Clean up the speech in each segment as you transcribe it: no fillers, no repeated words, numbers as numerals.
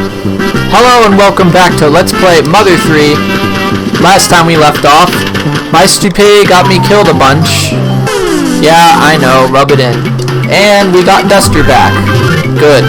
Hello and welcome back to Let's Play Mother 3. Last time we left off, my stupidity got me killed a bunch. Yeah, I know, rub it in. And we got Duster back. Good.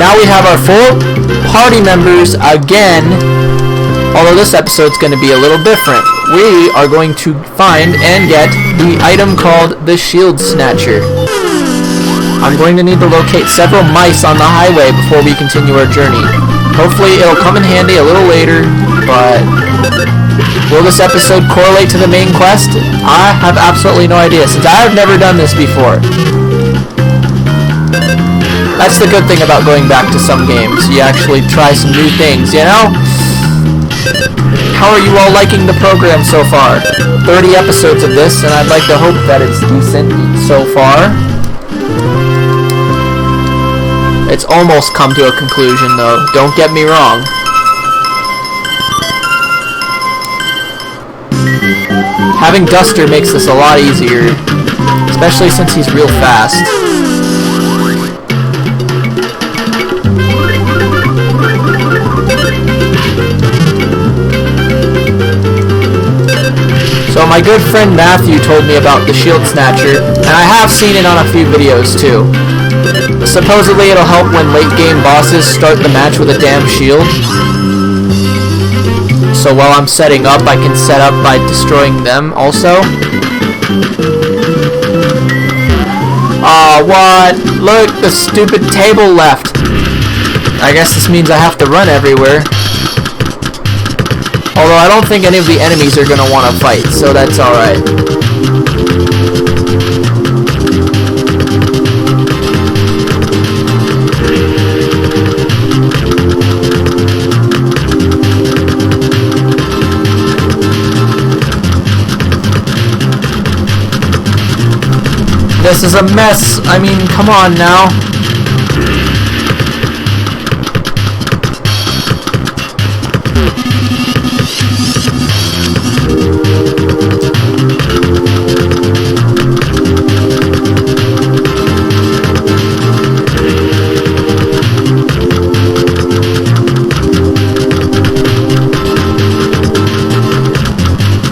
Now we have our full party members again, although this episode's going to be a little different. We are going to find and get the item called the Shield Snatcher. I'm going to need to locate several mice on the highway before we continue our journey. Hopefully it'll come in handy a little later, but will this episode correlate to the main quest? I have absolutely no idea, since I have never done this before. That's the good thing about going back to some games. You actually try some new things, you know? How are you all liking the program so far? 30 episodes of this, and I'd like to hope that it's decent so far. It's almost come to a conclusion, though. Don't get me wrong. Having Duster makes this a lot easier, especially since he's real fast. So my good friend Matthew told me about the Shield Snatcher, and I have seen it on a few videos too. Supposedly it'll help when late game bosses start the match with a damn shield. So while I'm setting up, I can set up by destroying them also. Aw, what? Look, the stupid table left. I guess this means I have to run everywhere. Although I don't think any of the enemies are gonna want to fight, so that's alright. This is a mess. I mean, come on now.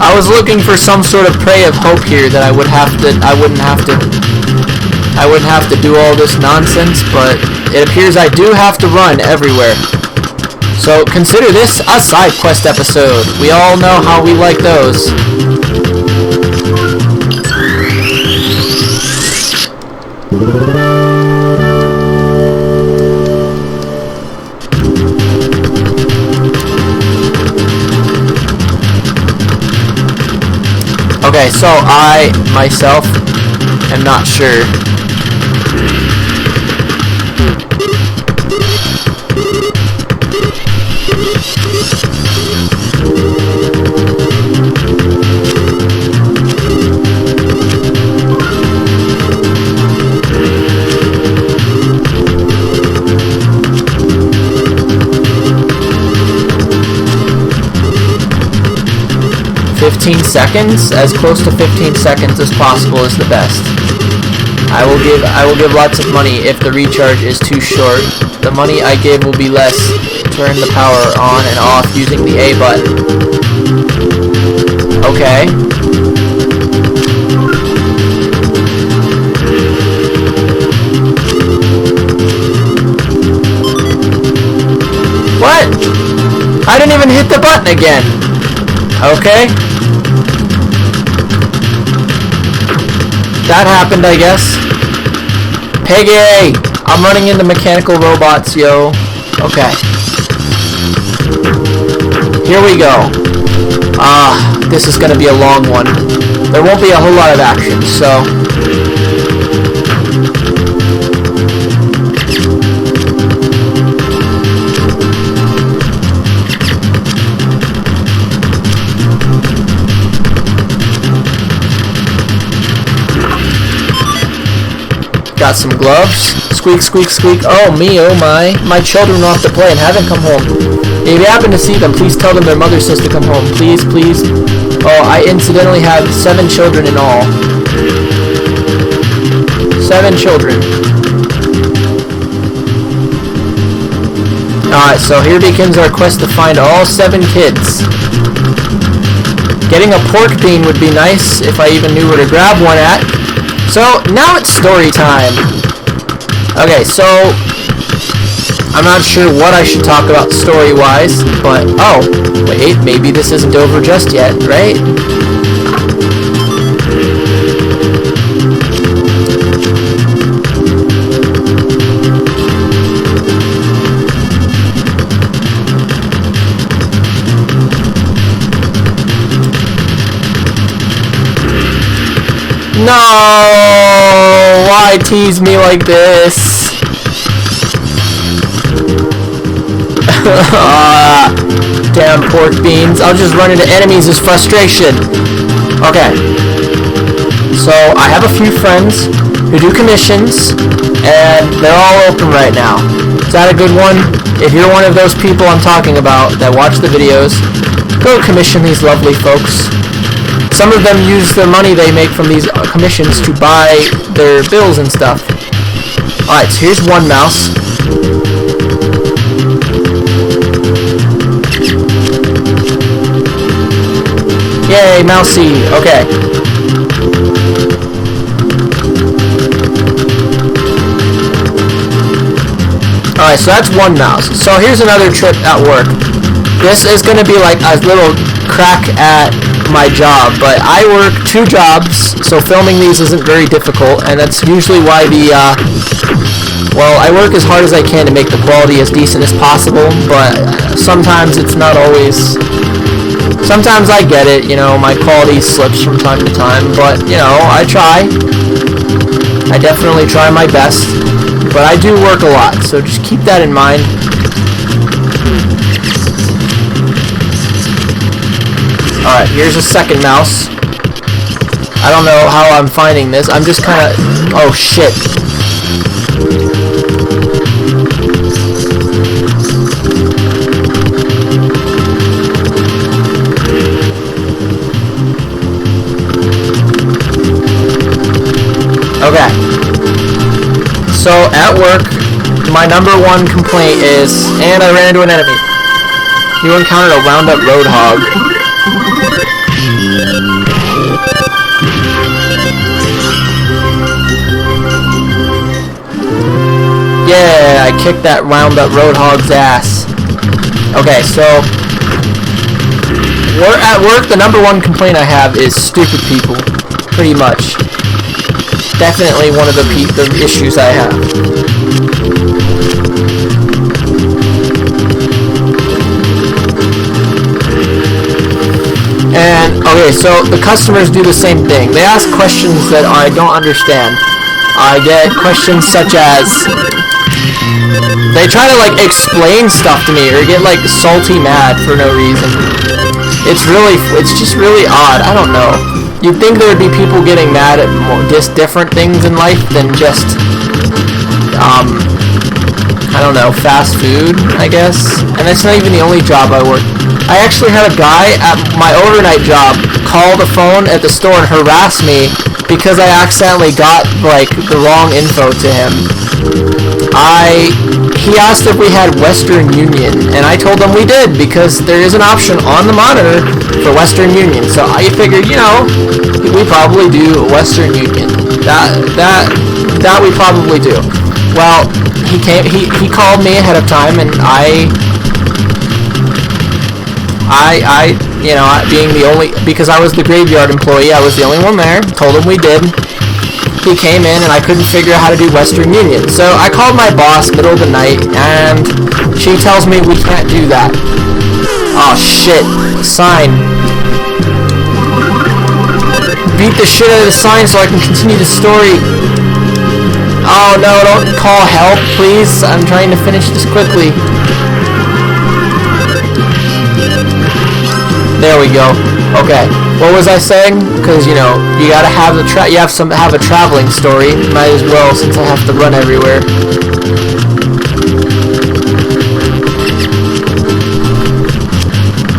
I was looking for some sort of prey of hope here that I wouldn't have to do all this nonsense, but it appears I do have to run everywhere. So consider this a side quest episode. We all know how we like those. Okay, so I, myself, am not sure. Seconds, as close to 15 seconds as possible is the best. I will give lots of money if the recharge is too short. The money I give will be less. Turn the power on and off using the A button. Okay. What? I didn't even hit the button again. Okay. That happened, I guess. Peggy! I'm running into mechanical robots, yo. Okay. Here we go. This is gonna be a long one. There won't be a whole lot of action, so... Got some gloves. Squeak, squeak, squeak. Oh me, oh my. My children are off to play and haven't come home. If you happen to see them, please tell them their mother says to come home. Please, please. Oh, I incidentally have 7 children in all. 7 children. so here begins our quest to find all 7 kids. Getting a pork bean would be nice if I even knew where to grab one at. So, now it's story time. Okay, so I'm not sure what I should talk about story-wise, but oh, wait, maybe this isn't over just yet, right? No! Why tease me like this? Damn pork beans. I'll just run into enemies as frustration. Okay. So, I have a few friends who do commissions, and they're all open right now. Is that a good one? If you're one of those people I'm talking about that watch the videos, go commission these lovely folks. Some of them use the money they make from these commissions to buy their bills and stuff. Alright, so here's one mouse. Yay, mousey. Okay. Alright, so that's one mouse. So here's another trip at work. This is going to be like a little crack at my job, but I work 2 jobs, so filming these isn't very difficult, and that's usually why well, I work as hard as I can to make the quality as decent as possible, but sometimes it's not always, sometimes I get it, you know, my quality slips from time to time, but, you know, I try. I definitely try my best, but I do work a lot, so just keep that in mind. Alright, here's a second mouse. I don't know how I'm finding this. I'm just kind of... Oh, shit. Okay. So, at work, my #1 complaint is... And I ran into an enemy. You encountered a wound-up roadhog. Yeah, I kicked that wound-up roadhog's ass. Okay, so at work, the #1 complaint I have is stupid people, pretty much. Definitely one of the issues I have. And, okay, so the customers do the same thing. They ask questions that I don't understand. I get questions such as... They try to, like, explain stuff to me or get, like, salty mad for no reason. It's just really odd. I don't know. You'd think there would be people getting mad at just different things in life than just, I don't know, fast food, I guess. And that's not even the only job I work. I actually had a guy at my overnight job call the phone at the store and harass me because I accidentally got, like, the wrong info to him. He asked if we had Western Union, and I told him we did because there is an option on the monitor for Western Union. So I figured, you know, we probably do Western Union. That we probably do. Well, he called me ahead of time, and you know, being the only, because I was the graveyard employee, I was the only one there, told him we did. He came in and I couldn't figure out how to do Western Union. So I called my boss middle of the night and she tells me we can't do that. Oh shit. Sign. Beat the shit out of the sign so I can continue the story. Oh no, don't call help, please. I'm trying to finish this quickly. There we go. Okay. What was I saying? Because, you know, you gotta have have a traveling story. Might as well, since I have to run everywhere.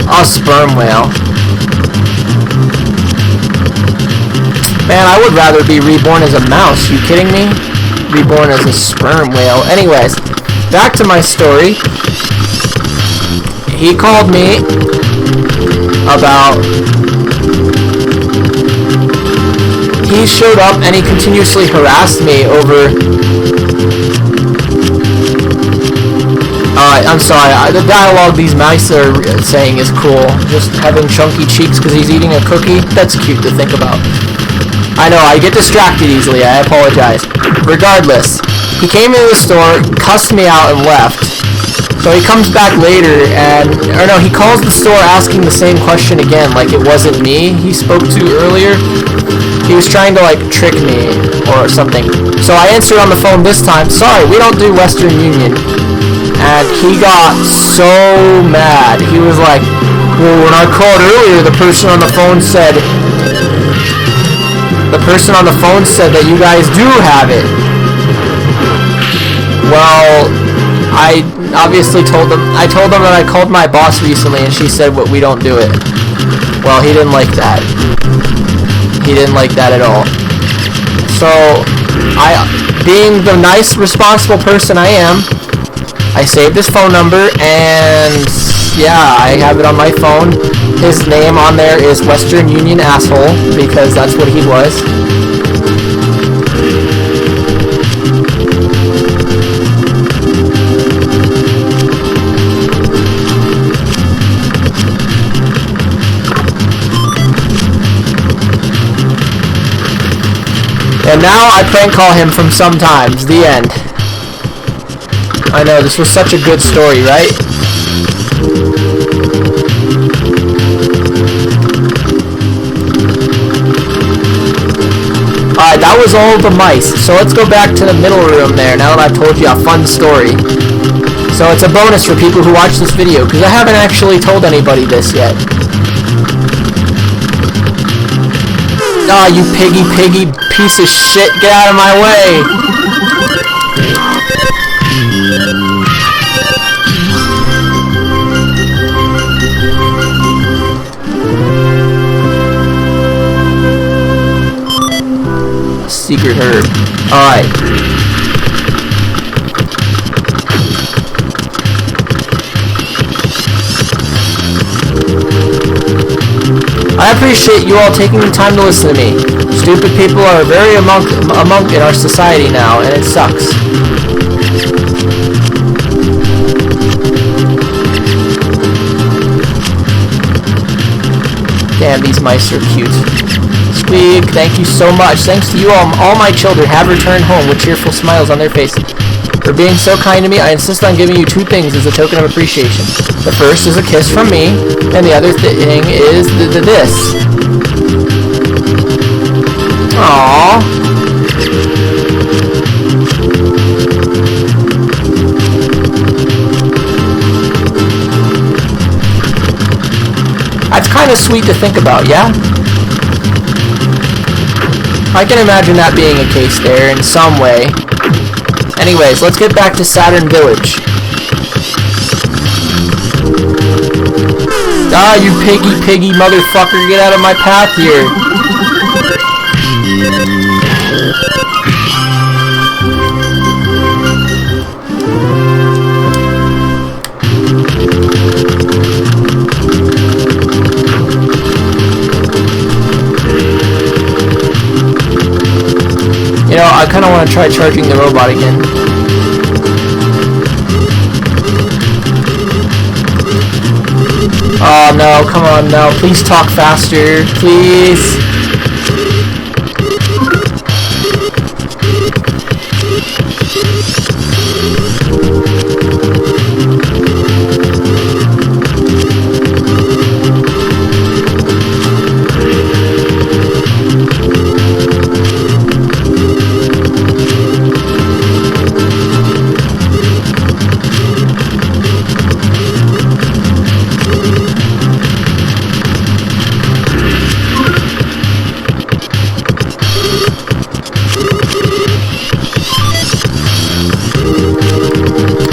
A sperm whale. Man, I would rather be reborn as a mouse. You kidding me? Reborn as a sperm whale. Anyways, back to my story. he called me about... He showed up and he continuously harassed me over... I'm sorry, the dialogue these mice are saying is cool. Just having chunky cheeks because he's eating a cookie, that's cute to think about. I know, I get distracted easily, I apologize. Regardless, he came into the store, cussed me out, and left. So he comes back later and... Or no, he calls the store asking the same question again, like it wasn't me he spoke to earlier. He was trying to, like, trick me or something. So I answered on the phone this time, sorry, we don't do Western Union. And he got so mad. He was like, well, when I called earlier, the person on the phone said that you guys do have it. Well, I obviously told them that I called my boss recently and she said, well, we don't do it. Well, he didn't like that. He didn't like that at all. So, being the nice, responsible person I am, I saved his phone number, and yeah, I have it on my phone. His name on there is Western Union Asshole, because that's what he was. And now I prank call him from sometimes. The end. I know, this was such a good story, right? Alright, that was all the mice. So let's go back to the middle room there, now that I've told you a fun story. So it's a bonus for people who watch this video, because I haven't actually told anybody this yet. Ah, you piggy piece of shit, get out of my way! Secret herb. Alright. I appreciate you all taking the time to listen to me. Stupid people are very among in our society now, and it sucks. Damn, these mice are cute. Squeak, thank you so much. Thanks to you all my children have returned home with cheerful smiles on their faces. For being so kind to me, I insist on giving you 2 things as a token of appreciation. The first is a kiss from me, and the other thing is this. Aww. That's kind of sweet to think about, yeah? I can imagine that being a case there in some way. Anyways, let's get back to Saturn Village. Ah, you piggy motherfucker, get out of my path here. You know, I kind of want to try charging the robot again. Oh no, come on, no. Please talk faster. Please.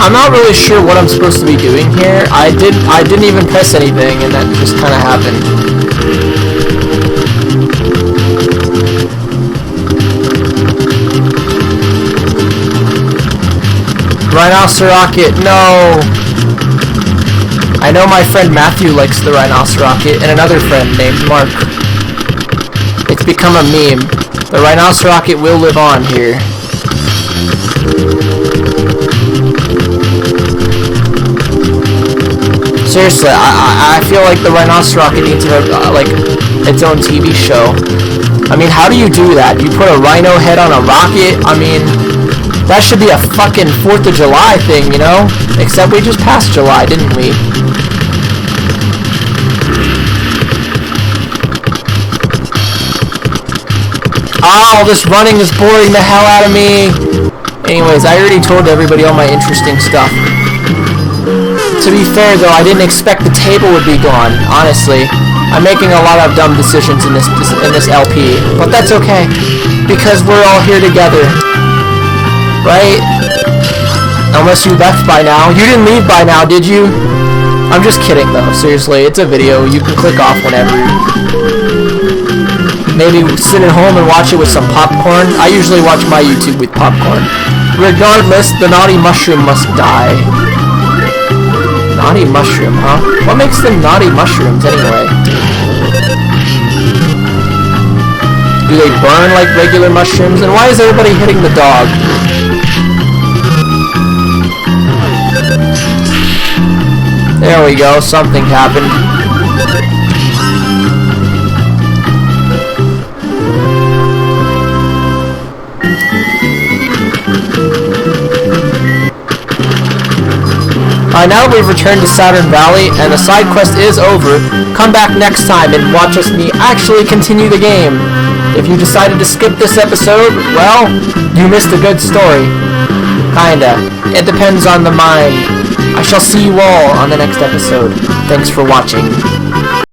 I'm not really sure what I'm supposed to be doing here. I didn't even press anything, and that just kind of happened. Rhinocerocket, no! I know my friend Matthew likes the Rhinocerocket, and another friend named Mark. It's become a meme. The Rhinocerocket will live on here. Seriously, I feel like the Rhinocerocket needs to have, like, its own TV show. I mean, how do you do that? You put a rhino head on a rocket? I mean, that should be a fucking 4th of July thing, you know? Except we just passed July, didn't we? Oh, this running is boring the hell out of me. Anyways, I already told everybody all my interesting stuff. To be fair, though, I didn't expect the table would be gone, honestly. I'm making a lot of dumb decisions in this LP, but that's okay, because we're all here together, right? Unless you left by now. You didn't leave by now, did you? I'm just kidding, though. Seriously, it's a video. You can click off whenever. Maybe sit at home and watch it with some popcorn. I usually watch my YouTube with popcorn. Regardless, the naughty mushroom must die. Naughty mushroom, huh? What makes them naughty mushrooms, anyway? Do they burn like regular mushrooms? And why is everybody hitting the dog? There we go, something happened. Now that we've returned to Saturn Valley and the side quest is over, come back next time and watch me actually continue the game. If you decided to skip this episode, well, you missed a good story. Kinda. It depends on the mind. I shall see you all on the next episode. Thanks for watching.